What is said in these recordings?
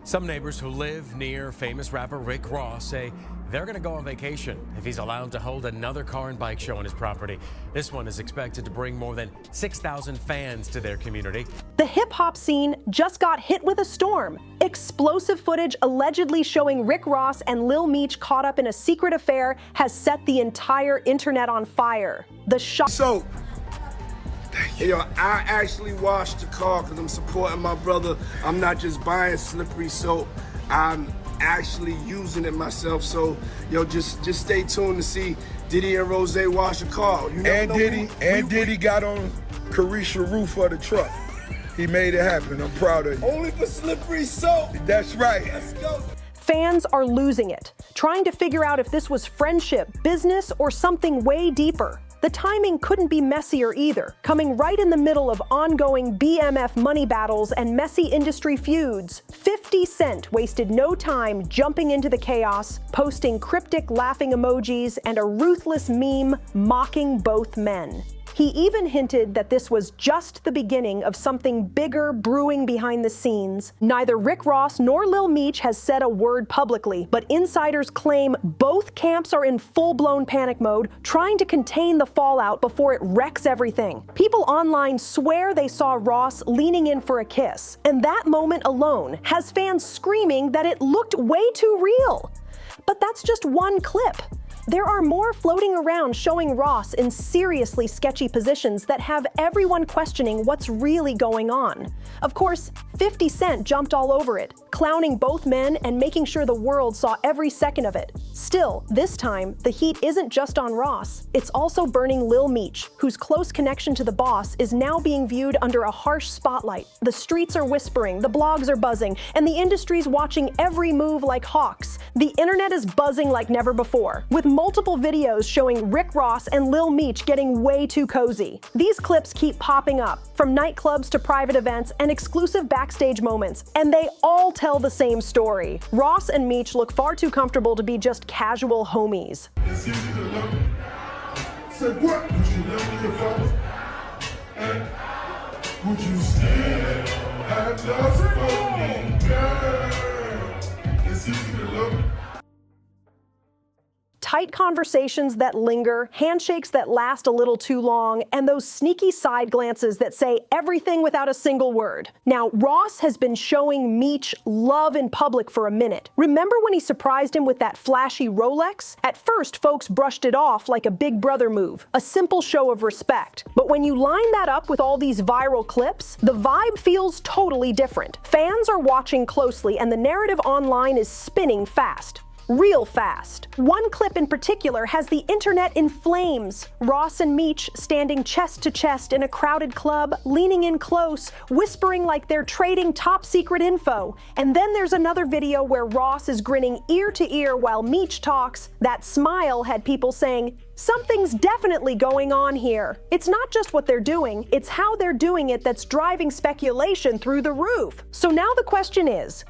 Some neighbors who live near famous rapper Rick Ross say they're going to go on vacation if he's allowed to hold another car and bike show on his property. This one is expected to bring more than 6,000 fans to their community. The hip-hop scene just got hit with a storm. Explosive footage allegedly showing Rick Ross and Lil Meech caught up in a secret affair has set the entire internet on fire. The shock. So, yo, I actually washed the car because I'm supporting my brother. I'm not just buying slippery soap. I'm actually using it myself. So, yo, just stay tuned to see Diddy and Rose wash the car. You And Diddy got on Carisha roof of the truck. He made it happen. I'm proud of you. Only for slippery soap. That's right. Let's go. Fans are losing it, trying to figure out if this was friendship, business, or something way deeper. The timing couldn't be messier either, coming right in the middle of ongoing BMF money battles and messy industry feuds. 50 Cent wasted no time jumping into the chaos, posting cryptic laughing emojis and a ruthless meme mocking both men. He even hinted that this was just the beginning of something bigger brewing behind the scenes. Neither Rick Ross nor Lil Meech has said a word publicly, but insiders claim both camps are in full-blown panic mode, trying to contain the fallout before it wrecks everything. People online swear they saw Ross leaning in for a kiss, and that moment alone has fans screaming that it looked way too real. But that's just one clip. There are more floating around showing Ross in seriously sketchy positions that have everyone questioning what's really going on. Of course, 50 Cent jumped all over it, clowning both men and making sure the world saw every second of it. Still, this time, the heat isn't just on Ross. It's also burning Lil Meech, whose close connection to the boss is now being viewed under a harsh spotlight. The streets are whispering, the blogs are buzzing, and the industry's watching every move like hawks. The internet is buzzing like never before, with multiple videos showing Rick Ross and Lil Meech getting way too cozy. These clips keep popping up, from nightclubs to private events and exclusive backstage moments, and they all tell the same story. Ross and Meech look far too comfortable to be just casual homies. It's easy to love me. Say what? Would you love me if I was? And would you still have love for me, girl? It's easy to love me. Tight conversations that linger, handshakes that last a little too long, and those sneaky side glances that say everything without a single word. Now, Ross has been showing Meech love in public for a minute. Remember when he surprised him with that flashy Rolex? At first, folks brushed it off like a big brother move, a simple show of respect. But when you line that up with all these viral clips, the vibe feels totally different. Fans are watching closely, and the narrative online is spinning fast. Real fast. One clip in particular has the internet in flames. Ross and Meech standing chest to chest in a crowded club, leaning in close, whispering like they're trading top secret info. And then there's another video where Ross is grinning ear to ear while Meech talks. That smile had people saying, something's definitely going on here. It's not just what they're doing, it's how they're doing it that's driving speculation through the roof. So now the question is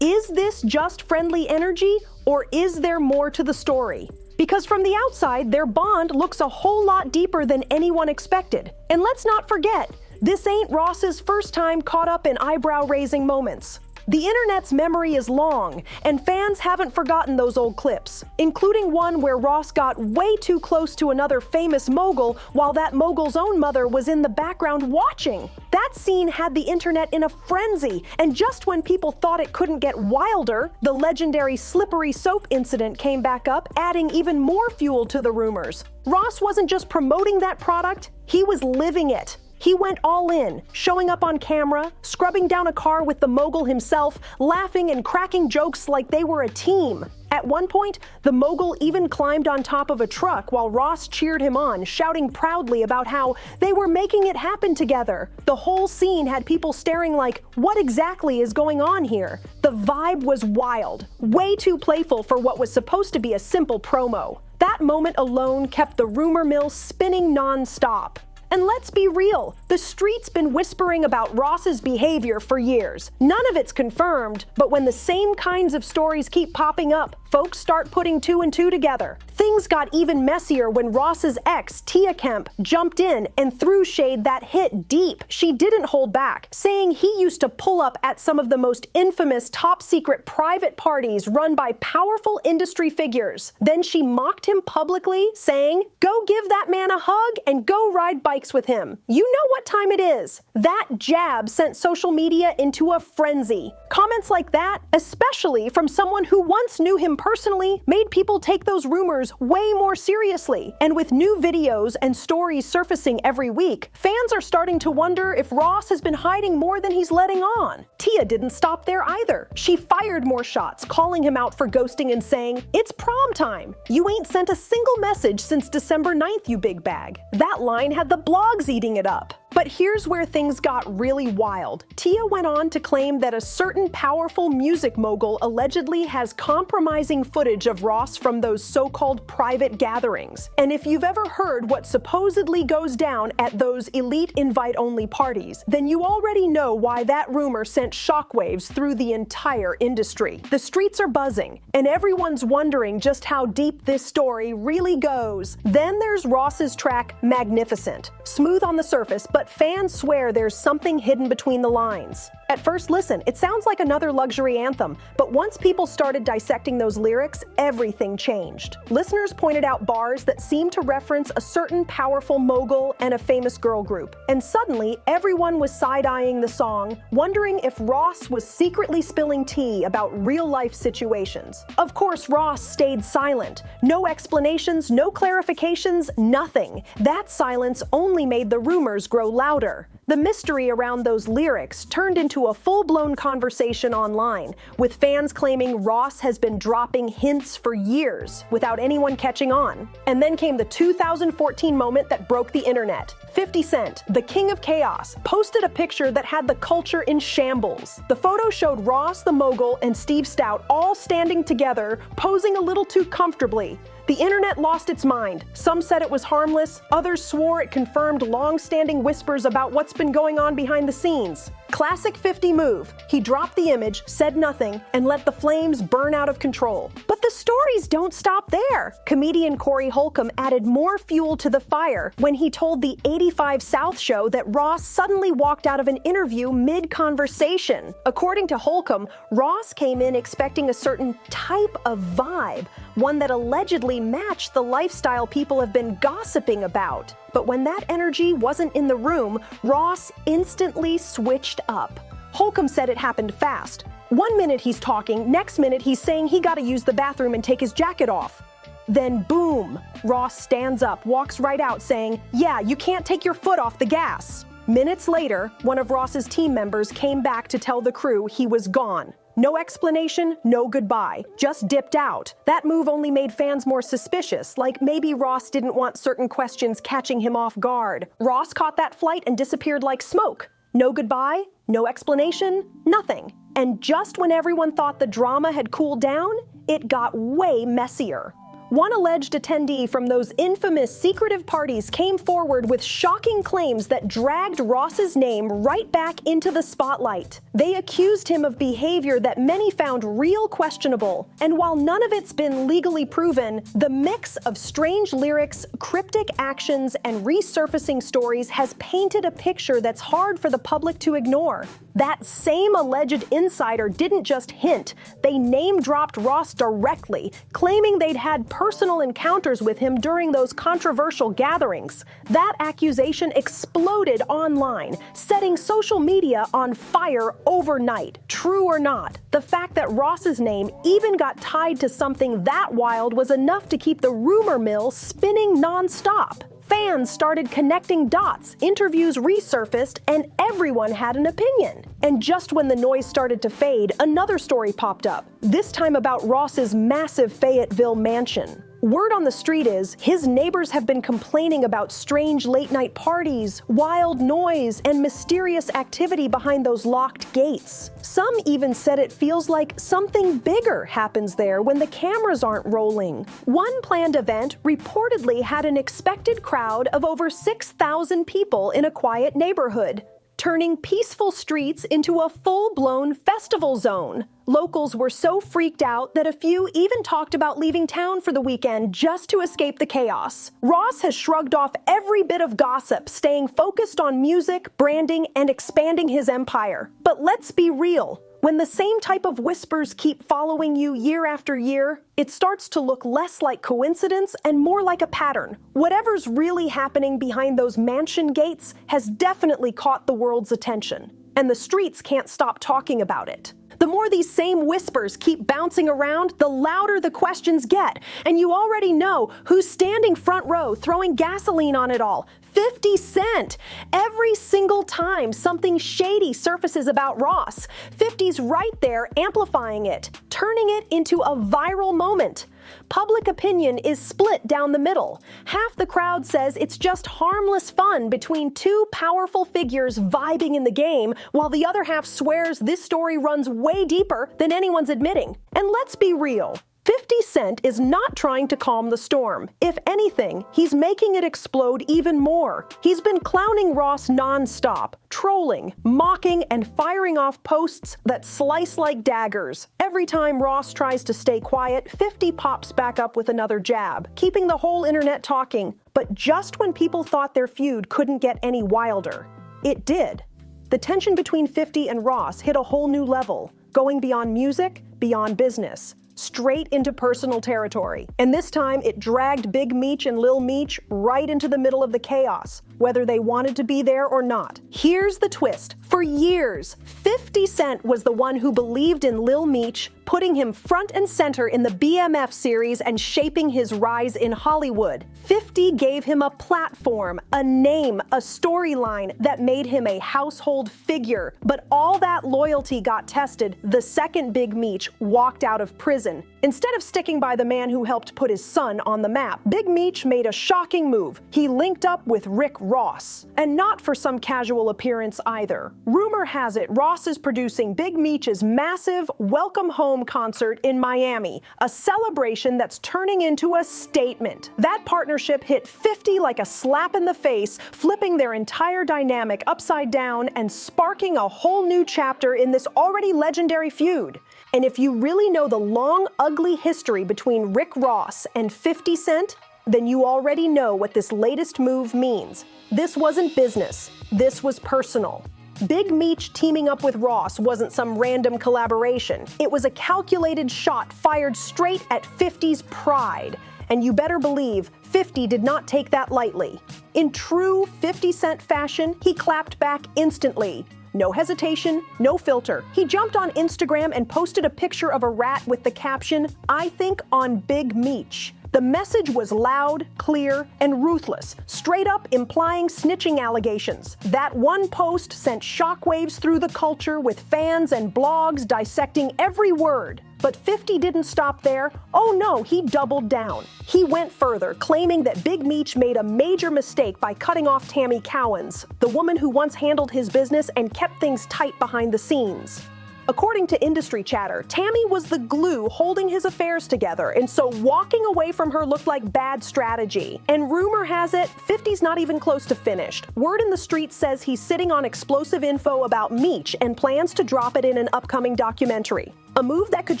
this just friendly energy, or is there more to the story? Because from the outside, their bond looks a whole lot deeper than anyone expected. And let's not forget, this ain't Ross's first time caught up in eyebrow-raising moments. The internet's memory is long, and fans haven't forgotten those old clips, including one where Ross got way too close to another famous mogul while that mogul's own mother was in the background watching. That scene had the internet in a frenzy, and just when people thought it couldn't get wilder, the legendary slippery soap incident came back up, adding even more fuel to the rumors. Ross wasn't just promoting that product, he was living it. He went all in, showing up on camera, scrubbing down a car with the mogul himself, laughing and cracking jokes like they were a team. At one point, the mogul even climbed on top of a truck while Ross cheered him on, shouting proudly about how they were making it happen together. The whole scene had people staring like, what exactly is going on here? The vibe was wild, way too playful for what was supposed to be a simple promo. That moment alone kept the rumor mill spinning non-stop. And let's be real, the street's been whispering about Ross's behavior for years. None of it's confirmed, but when the same kinds of stories keep popping up, folks start putting two and two together. Things got even messier when Ross's ex, Tia Kemp, jumped in and threw shade that hit deep. She didn't hold back, saying he used to pull up at some of the most infamous top-secret private parties run by powerful industry figures. Then she mocked him publicly, saying, "Go give that man a hug and go ride bikes with him. You know what time it is." That jab sent social media into a frenzy. Comments like that, especially from someone who once knew him personally, made people take those rumors way more seriously. And with new videos and stories surfacing every week, fans are starting to wonder if Ross has been hiding more than he's letting on. Tia didn't stop there either. She fired more shots, calling him out for ghosting and saying, "It's prom time. You ain't sent a single message since December 9th, you big bag." That line had the blogs eating it up. But here's where things got really wild. Tia went on to claim that a certain powerful music mogul allegedly has compromising footage of Ross from those so-called private gatherings. And if you've ever heard what supposedly goes down at those elite invite-only parties, then you already know why that rumor sent shockwaves through the entire industry. The streets are buzzing, and everyone's wondering just how deep this story really goes. Then there's Ross's track, Magnificent. Smooth on the surface, but fans swear there's something hidden between the lines. At first listen, it sounds like another luxury anthem, but once people started dissecting those lyrics, everything changed. Listeners pointed out bars that seemed to reference a certain powerful mogul and a famous girl group. And suddenly, everyone was side-eyeing the song, wondering if Ross was secretly spilling tea about real-life situations. Of course, Ross stayed silent. No explanations, no clarifications, nothing. That silence only made the rumors grow louder. The mystery around those lyrics turned into a full-blown conversation online, with fans claiming Ross has been dropping hints for years without anyone catching on. And then came the 2014 moment that broke the internet. 50 Cent, the king of chaos, posted a picture that had the culture in shambles. The photo showed Ross the mogul and Steve Stout all standing together, posing a little too comfortably. The internet lost its mind. Some said it was harmless, others swore it confirmed long-standing whispers about what's been going on behind the scenes. Classic 50 move. He dropped the image, said nothing, and let the flames burn out of control. But the stories don't stop there. Comedian Corey Holcomb added more fuel to the fire when he told the 85 South show that Ross suddenly walked out of an interview mid-conversation. According to Holcomb, Ross came in expecting a certain type of vibe, one that allegedly matched the lifestyle people have been gossiping about. But when that energy wasn't in the room, Ross instantly switched up. Holcomb said it happened fast. 1 minute he's talking, next minute he's saying he gotta use the bathroom and take his jacket off. Then boom, Ross stands up, walks right out saying, "Yeah, you can't take your foot off the gas." Minutes later, one of Ross's team members came back to tell the crew he was gone. No explanation, no goodbye, just dipped out. That move only made fans more suspicious, like maybe Ross didn't want certain questions catching him off guard. Ross caught that flight and disappeared like smoke. No goodbye, no explanation, nothing. And just when everyone thought the drama had cooled down, it got way messier. One alleged attendee from those infamous secretive parties came forward with shocking claims that dragged Ross's name right back into the spotlight. They accused him of behavior that many found real questionable, and while none of it's been legally proven, the mix of strange lyrics, cryptic actions, and resurfacing stories has painted a picture that's hard for the public to ignore. That same alleged insider didn't just hint, they name-dropped Ross directly, claiming they'd had personal encounters with him during those controversial gatherings. That accusation exploded online, setting social media on fire overnight. True or not, the fact that Ross's name even got tied to something that wild was enough to keep the rumor mill spinning non-stop. Fans started connecting dots, interviews resurfaced, and everyone had an opinion. And just when the noise started to fade, another story popped up, this time about Ross's massive Fayetteville mansion. Word on the street is his neighbors have been complaining about strange late-night parties, wild noise, and mysterious activity behind those locked gates. Some even said it feels like something bigger happens there when the cameras aren't rolling. One planned event reportedly had an expected crowd of over 6,000 people in a quiet neighborhood. turning peaceful streets into a full-blown festival zone. Locals were so freaked out that a few even talked about leaving town for the weekend just to escape the chaos. Ross has shrugged off every bit of gossip, staying focused on music, branding, and expanding his empire. But let's be real. When the same type of whispers keep following you year after year, it starts to look less like coincidence and more like a pattern. Whatever's really happening behind those mansion gates has definitely caught the world's attention, and the streets can't stop talking about it. The more these same whispers keep bouncing around, the louder the questions get, and you already know who's standing front row throwing gasoline on it all. 50 Cent! Every single time something shady surfaces about Ross, 50's right there amplifying it, turning it into a viral moment. Public opinion is split down the middle. Half the crowd says it's just harmless fun between two powerful figures vibing in the game, while the other half swears this story runs way deeper than anyone's admitting. And let's be real. 50 Cent is not trying to calm the storm. If anything, he's making it explode even more. He's been clowning Ross non-stop, trolling, mocking, and firing off posts that slice like daggers. Every time Ross tries to stay quiet, 50 pops back up with another jab, keeping the whole internet talking. But just when people thought their feud couldn't get any wilder, it did. The tension between 50 and Ross hit a whole new level, going beyond music, beyond business, straight into personal territory. And this time, it dragged Big Meech and Lil Meech right into the middle of the chaos, whether they wanted to be there or not. Here's the twist. For years, 50 Cent was the one who believed in Lil Meech, putting him front and center in the BMF series and shaping his rise in Hollywood. 50 gave him a platform, a name, a storyline that made him a household figure. But all that loyalty got tested the second Big Meech walked out of prison. Instead of sticking by the man who helped put his son on the map, Big Meech made a shocking move. He linked up with Rick Ross. And not for some casual appearance either. Rumor has it Ross is producing Big Meech's massive Welcome Home concert in Miami, a celebration that's turning into a statement. That partnership hit 50 like a slap in the face, flipping their entire dynamic upside down and sparking a whole new chapter in this already legendary feud. And if you really know the long, ugly history between Rick Ross and 50 Cent, then you already know what this latest move means. This wasn't business. This was personal. Big Meech teaming up with Ross wasn't some random collaboration. It was a calculated shot fired straight at 50's pride. And you better believe 50 did not take that lightly. In true 50 Cent fashion, he clapped back instantly. No hesitation, no filter. He jumped on Instagram and posted a picture of a rat with the caption, "I think on Big Meech." The message was loud, clear, and ruthless, straight up implying snitching allegations. That one post sent shockwaves through the culture, with fans and blogs dissecting every word. But 50 didn't stop there. Oh no, he doubled down. He went further, claiming that Big Meech made a major mistake by cutting off Tammy Cowens, the woman who once handled his business and kept things tight behind the scenes. According to industry chatter, Tammy was the glue holding his affairs together, and so walking away from her looked like bad strategy. And rumor has it, 50's not even close to finished. Word in the street says he's sitting on explosive info about Meech and plans to drop it in an upcoming documentary. A move that could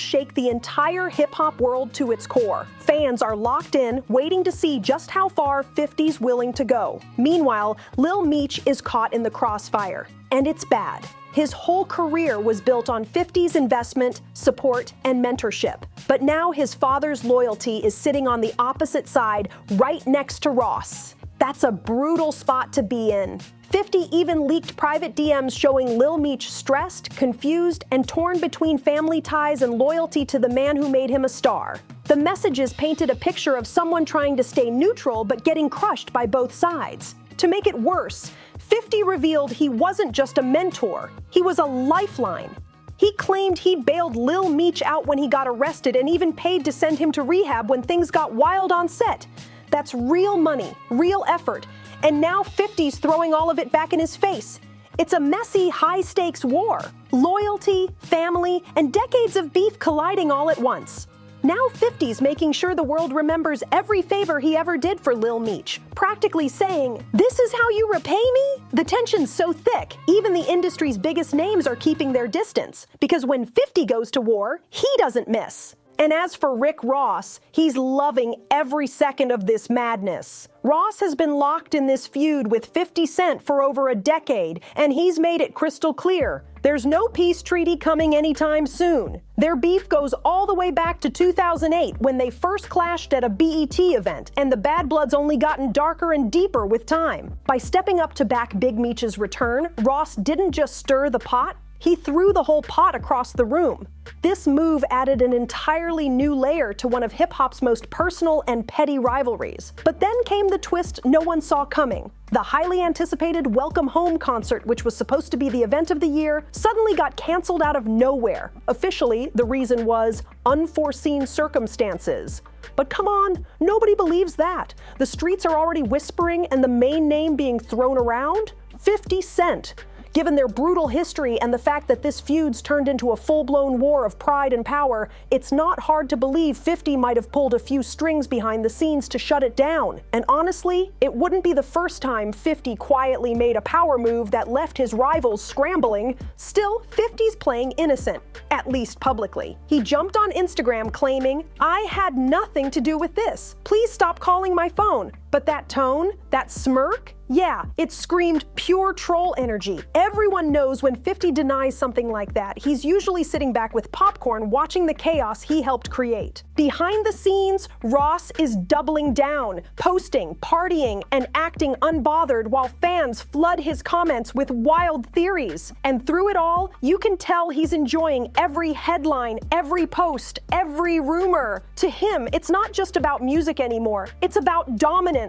shake the entire hip-hop world to its core. Fans are locked in, waiting to see just how far 50's willing to go. Meanwhile, Lil Meech is caught in the crossfire. And it's bad. His whole career was built on 50's investment, support, and mentorship. But now his father's loyalty is sitting on the opposite side, right next to Ross. That's a brutal spot to be in. 50 even leaked private DMs showing Lil Meech stressed, confused, and torn between family ties and loyalty to the man who made him a star. The messages painted a picture of someone trying to stay neutral but getting crushed by both sides. To make it worse, 50 revealed he wasn't just a mentor, he was a lifeline. He claimed he bailed Lil Meech out when he got arrested and even paid to send him to rehab when things got wild on set. That's real money, real effort, and now 50's throwing all of it back in his face. It's a messy, high-stakes war. Loyalty, family, and decades of beef colliding all at once. Now 50's making sure the world remembers every favor he ever did for Lil Meech, practically saying, "This is how you repay me?" The tension's so thick, even the industry's biggest names are keeping their distance, because when 50 goes to war, he doesn't miss. And as for Rick Ross, he's loving every second of this madness. Ross has been locked in this feud with 50 Cent for over a decade, and he's made it crystal clear. There's no peace treaty coming anytime soon. Their beef goes all the way back to 2008 when they first clashed at a BET event, and the bad blood's only gotten darker and deeper with time. By stepping up to back Big Meech's return, Ross didn't just stir the pot, he threw the whole pot across the room. This move added an entirely new layer to one of hip-hop's most personal and petty rivalries. But then came the twist no one saw coming. The highly anticipated Welcome Home concert, which was supposed to be the event of the year, suddenly got canceled out of nowhere. Officially, the reason was unforeseen circumstances. But come on, nobody believes that. The streets are already whispering and the main name being thrown around? 50 Cent. Given their brutal history and the fact that this feud's turned into a full-blown war of pride and power, it's not hard to believe 50 might have pulled a few strings behind the scenes to shut it down. And honestly, it wouldn't be the first time 50 quietly made a power move that left his rivals scrambling. Still, 50's playing innocent, at least publicly. He jumped on Instagram claiming, "I had nothing to do with this. Please stop calling my phone." But that tone, that smirk, yeah, it screamed pure troll energy. Everyone knows when 50 denies something like that, he's usually sitting back with popcorn watching the chaos he helped create. Behind the scenes, Ross is doubling down, posting, partying, and acting unbothered while fans flood his comments with wild theories. And through it all, you can tell he's enjoying every headline, every post, every rumor. To him, it's not just about music anymore, it's about dominance.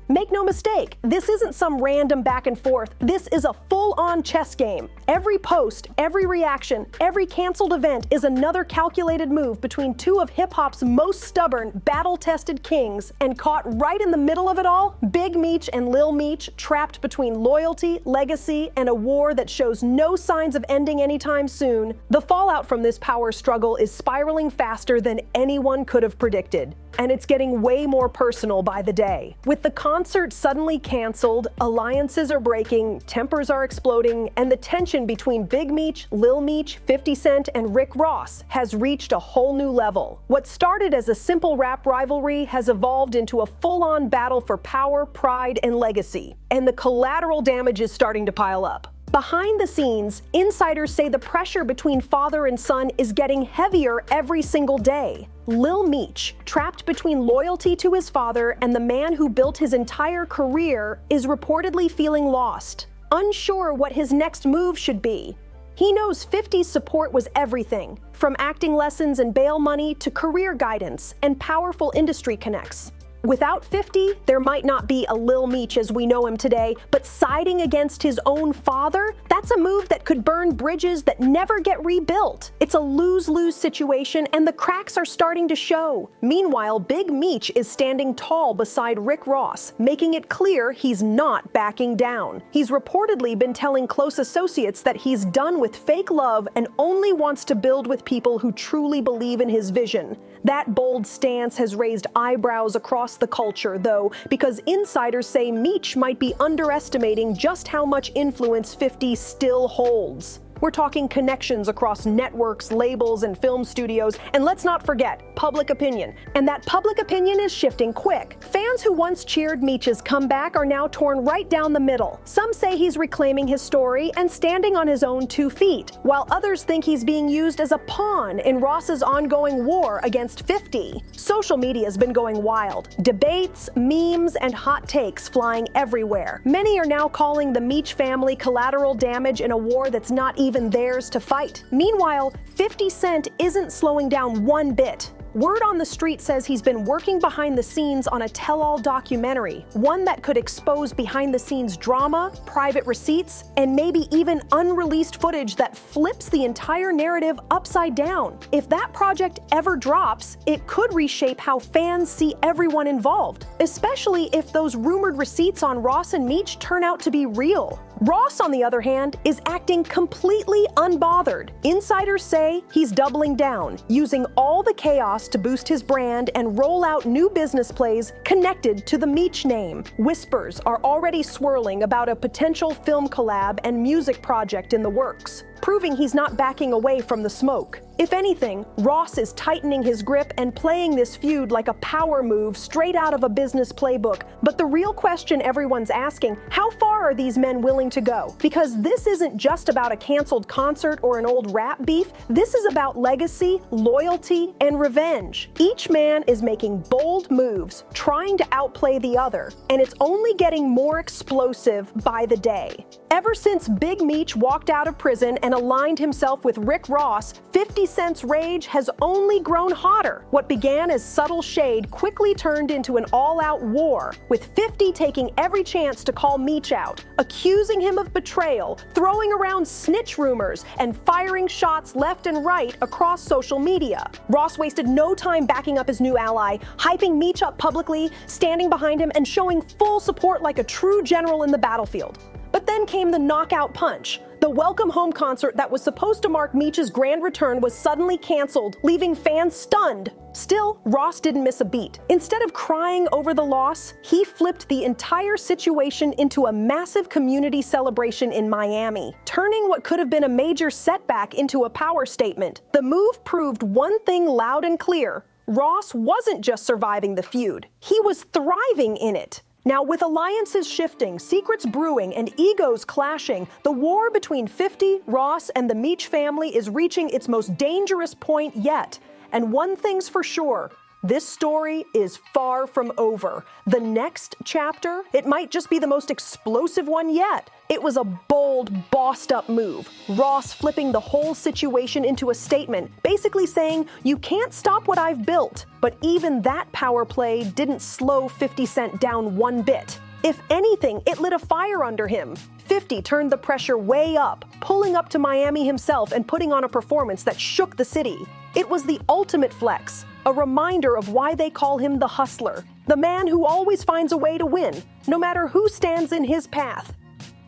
Make no mistake, this isn't some random back and forth. This is a full-on chess game. Every post, every reaction, every canceled event is another calculated move between two of hip-hop's most stubborn, battle-tested kings, and caught right in the middle of it all, Big Meech and Lil Meech trapped between loyalty, legacy, and a war that shows no signs of ending anytime soon. The fallout from this power struggle is spiraling faster than anyone could have predicted. And it's getting way more personal by the day. With the concert suddenly canceled, alliances are breaking, tempers are exploding, and the tension between Big Meech, Lil Meech, 50 Cent, and Rick Ross has reached a whole new level. What started as a simple rap rivalry has evolved into a full-on battle for power, pride, and legacy. And the collateral damage is starting to pile up. Behind the scenes, insiders say the pressure between father and son is getting heavier every single day. Lil Meech, trapped between loyalty to his father and the man who built his entire career, is reportedly feeling lost, unsure what his next move should be. He knows 50's support was everything, from acting lessons and bail money to career guidance and powerful industry connects. Without 50, there might not be a Lil Meech as we know him today, but siding against his own father, that's a move that could burn bridges that never get rebuilt. It's a lose-lose situation, and the cracks are starting to show. Meanwhile, Big Meech is standing tall beside Rick Ross, making it clear he's not backing down. He's reportedly been telling close associates that he's done with fake love and only wants to build with people who truly believe in his vision. That bold stance has raised eyebrows across the culture, though, because insiders say Meech might be underestimating just how much influence 50 still holds. We're talking connections across networks, labels, and film studios, and let's not forget, public opinion. And that public opinion is shifting quick. Fans who once cheered Meech's comeback are now torn right down the middle. Some say he's reclaiming his story and standing on his own 2 feet, while others think he's being used as a pawn in Ross's ongoing war against 50. Social media's been going wild. Debates, memes, and hot takes flying everywhere. Many are now calling the Meech family collateral damage in a war that's not even theirs to fight. Meanwhile, 50 Cent isn't slowing down one bit. Word on the street says he's been working behind the scenes on a tell-all documentary, one that could expose behind-the-scenes drama, private receipts, and maybe even unreleased footage that flips the entire narrative upside down. If that project ever drops, it could reshape how fans see everyone involved, especially if those rumored receipts on Ross and Meech turn out to be real. Ross, on the other hand, is acting completely unbothered. Insiders say he's doubling down, using all the chaos to boost his brand and roll out new business plays connected to the Meech name. Whispers are already swirling about a potential film collab and music project in the works, proving he's not backing away from the smoke. If anything, Ross is tightening his grip and playing this feud like a power move straight out of a business playbook. But the real question everyone's asking, how far are these men willing to go? Because this isn't just about a canceled concert or an old rap beef. This is about legacy, loyalty, and revenge. Each man is making bold moves, trying to outplay the other, and it's only getting more explosive by the day. Ever since Big Meech walked out of prison and aligned himself with Rick Ross, 50 Cent's rage has only grown hotter. What began as subtle shade quickly turned into an all-out war, with 50 taking every chance to call Meech out, accusing him of betrayal, throwing around snitch rumors, and firing shots left and right across social media. Ross wasted no time backing up his new ally, hyping Meech up publicly, standing behind him, and showing full support like a true general in the battlefield. But then came the knockout punch. The Welcome Home concert that was supposed to mark Meech's grand return was suddenly canceled, leaving fans stunned. Still, Ross didn't miss a beat. Instead of crying over the loss, he flipped the entire situation into a massive community celebration in Miami, turning what could have been a major setback into a power statement. The move proved one thing loud and clear: Ross wasn't just surviving the feud, he was thriving in it. Now, with alliances shifting, secrets brewing, and egos clashing, the war between 50, Ross, and the Meech family is reaching its most dangerous point yet. And one thing's for sure, this story is far from over. The next chapter, it might just be the most explosive one yet. It was a bold, bossed-up move. Ross flipping the whole situation into a statement, basically saying, "You can't stop what I've built." But even that power play didn't slow 50 Cent down one bit. If anything, it lit a fire under him. 50 turned the pressure way up, pulling up to Miami himself and putting on a performance that shook the city. It was the ultimate flex, a reminder of why they call him the hustler, the man who always finds a way to win, no matter who stands in his path.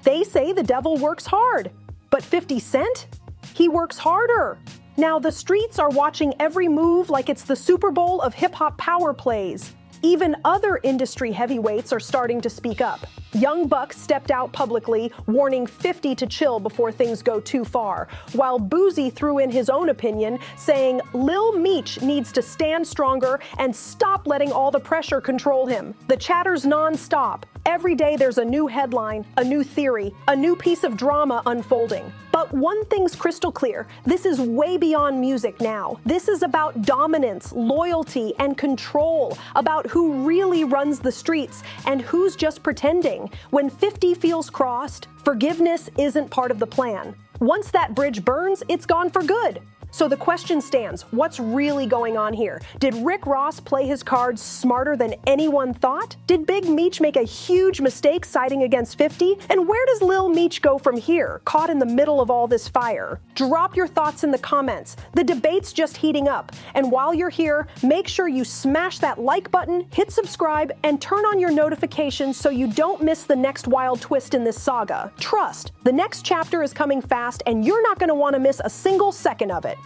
They say the devil works hard, but 50 Cent? He works harder. Now the streets are watching every move like it's the Super Bowl of hip-hop power plays. Even other industry heavyweights are starting to speak up. Young Buck stepped out publicly, warning 50 to chill before things go too far, while Boozy threw in his own opinion, saying Lil Meech needs to stand stronger and stop letting all the pressure control him. The chatter's non-stop. Every day there's a new headline, a new theory, a new piece of drama unfolding. But one thing's crystal clear, this is way beyond music now. This is about dominance, loyalty, and control, about who really runs the streets and who's just pretending. When 50 feels crossed, forgiveness isn't part of the plan. Once that bridge burns, it's gone for good. So the question stands, what's really going on here? Did Rick Ross play his cards smarter than anyone thought? Did Big Meech make a huge mistake siding against 50? And where does Lil Meech go from here, caught in the middle of all this fire? Drop your thoughts in the comments. The debate's just heating up. And while you're here, make sure you smash that like button, hit subscribe, and turn on your notifications so you don't miss the next wild twist in this saga. Trust, the next chapter is coming fast and you're not going to want to miss a single second of it.